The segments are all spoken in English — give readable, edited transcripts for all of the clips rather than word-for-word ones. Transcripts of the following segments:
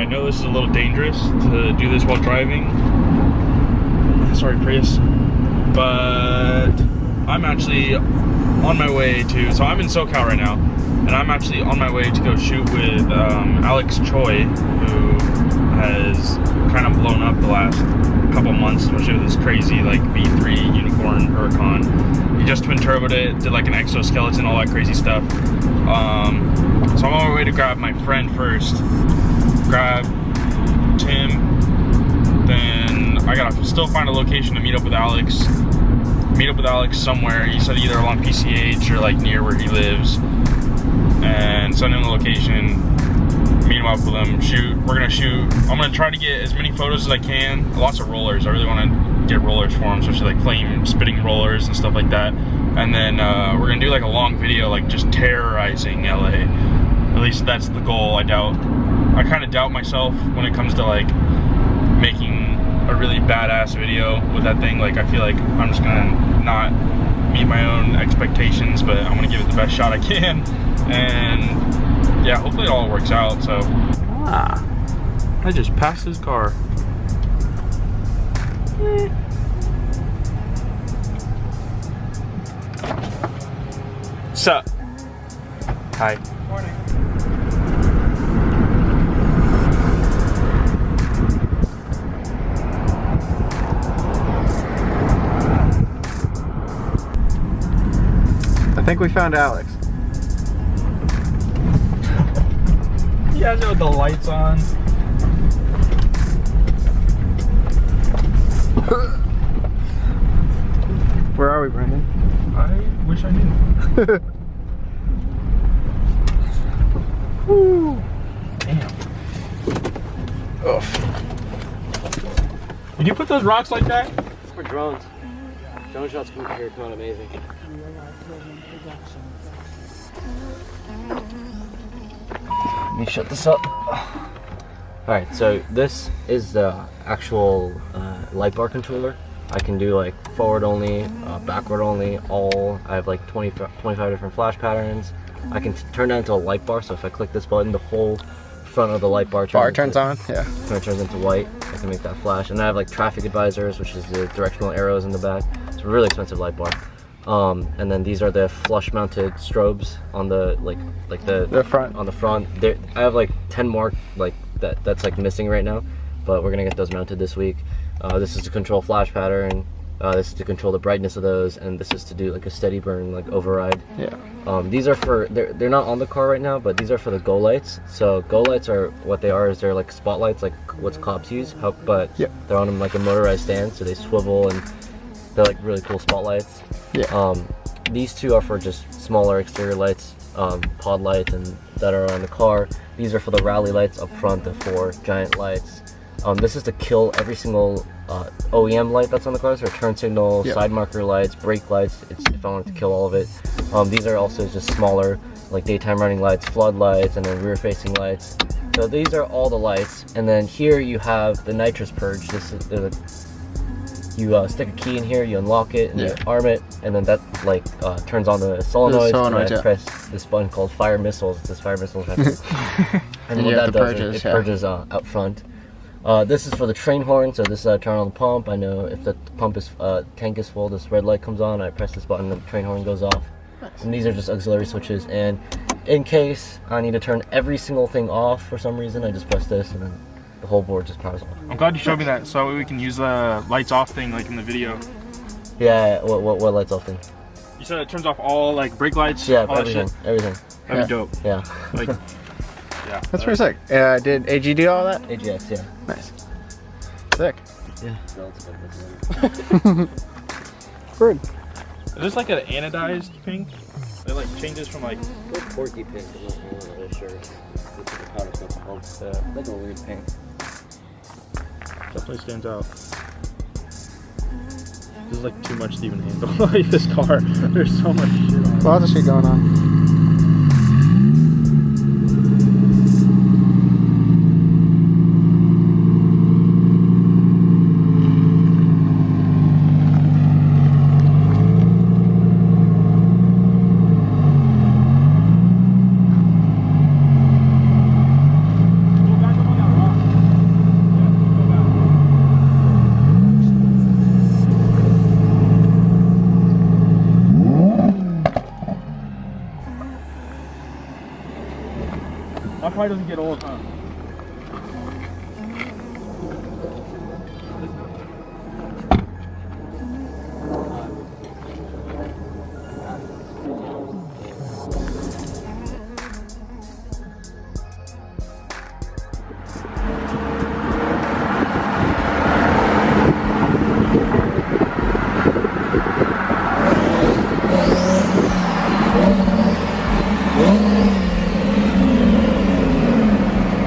I know this is a little dangerous to do this while driving. Sorry, Prius. But I'm actually on my way to, so I'm in SoCal right now, and I'm actually on my way to go shoot with Alex Choi, who has kind of blown up the last couple months, especially with this crazy like V3 unicorn Huracan. He just twin turboed it, did like an exoskeleton, all that crazy stuff. So I'm on my way to grab my friend first, grab Tim, then I gotta still find a location to meet up with Alex. Meet up with Alex somewhere. He said either along PCH or like near where he lives, and send him the location, meet him up with him, shoot. We're gonna shoot. I'm gonna try to get as many photos as I can. Lots of rollers. I really want to get rollers for him, especially like flame spitting rollers and stuff like that. And then we're gonna do like a long video, like just terrorizing LA. At least that's the goal. I kind of doubt myself when it comes to like making a really badass video with that thing. Like I feel like I'm just gonna not meet my own expectations, but I'm gonna give it the best shot I can, and yeah, hopefully it all works out. So I just passed his car. Sup? Hi. Morning. I think we found Alex. He has it with the lights on. Where are we, Brandon? I wish I knew. Woo. Damn. Oof. Did you put those rocks like that? It's for drones. Drone shots come here come out amazing. Let me shut this up. Alright, so this is the actual light bar controller. I can do like forward only, backward only, all. I have like 25 different flash patterns. I can turn that into a light bar, so if I click this button, the whole front of the light bar turns on, yeah. So it turns into white. I can make that flash. And I have like traffic advisors, which is the directional arrows in the back. It's a really expensive light bar. And then these are the flush mounted strobes on the the front. On the front. I have like 10 more like that's like missing right now, but we're gonna get those mounted this week. This is to control flash pattern. This is to control the brightness of those, and this is to do like a steady burn, like override. Yeah. These are for they're not on the car right now, but these are for the go lights. So go lights are what they are is they're like spotlights, like what cops use. But yep. They're on like a motorized stand, so they swivel and they're like really cool spotlights. Yeah. These two are for just smaller exterior lights, pod lights, and that are on the car. These are for the rally lights up front, the 4 giant lights. This is to kill every single OEM light that's on the car, so turn signal, yep. side marker lights, brake lights, if I wanted to kill all of it. These are also just smaller, like daytime running lights, flood lights, and then rear facing lights. So these are all the lights, and then here you have the nitrous purge. This is you stick a key in here, you unlock it, and you arm it, and then that like turns on the solenoids, and I press this button called fire missiles. This fire missiles have and what that does is it purges out front. This is for the train horn, so this is turn on the pump. I know if the pump is tank is full, this red light comes on. I press this button, and the train horn goes off. Nice. And these are just auxiliary switches. And in case I need to turn every single thing off for some reason, I just press this, and then the whole board just powers off. I'm glad you showed me that, so we can use the lights off thing like in the video. Yeah. What lights off thing? You said it turns off all like brake lights. Yeah, all everything. That shit. Everything. That'd be dope. Yeah. Like. Yeah. That's pretty sick. Did AG do all that? AGX, yeah. Nice. Sick. Yeah. Good. Is this like an anodized pink? It like changes from like porky pink. I'm not really sure. It's like a powder stuff called. Like a weird pink. Definitely stands out. This is like too much to even handle. Like this car, there's so much shit on it. Lots of shit going on. probably doesn't get old, huh?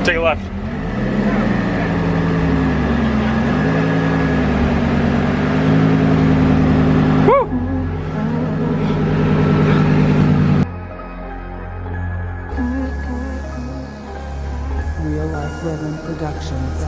Take a left. Woo! Real Life Living Productions.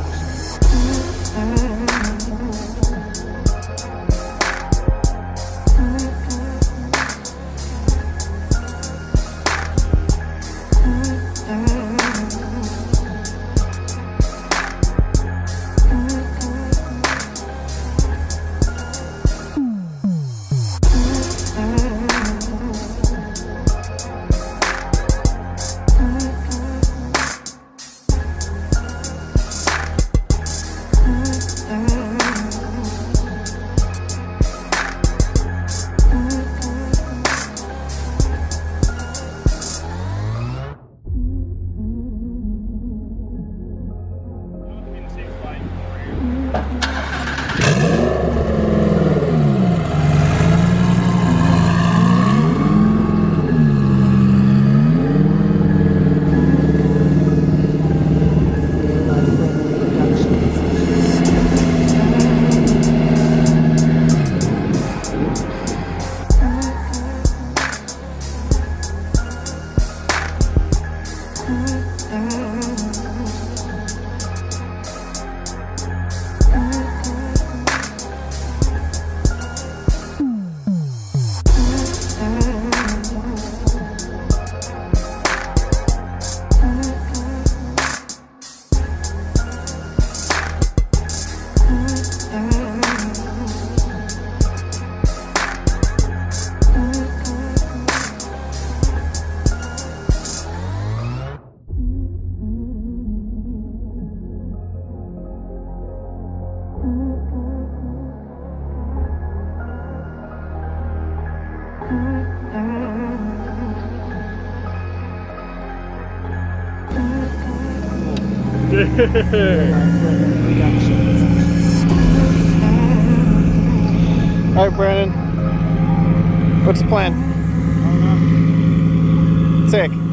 All right, Brandon. What's the plan? Sick.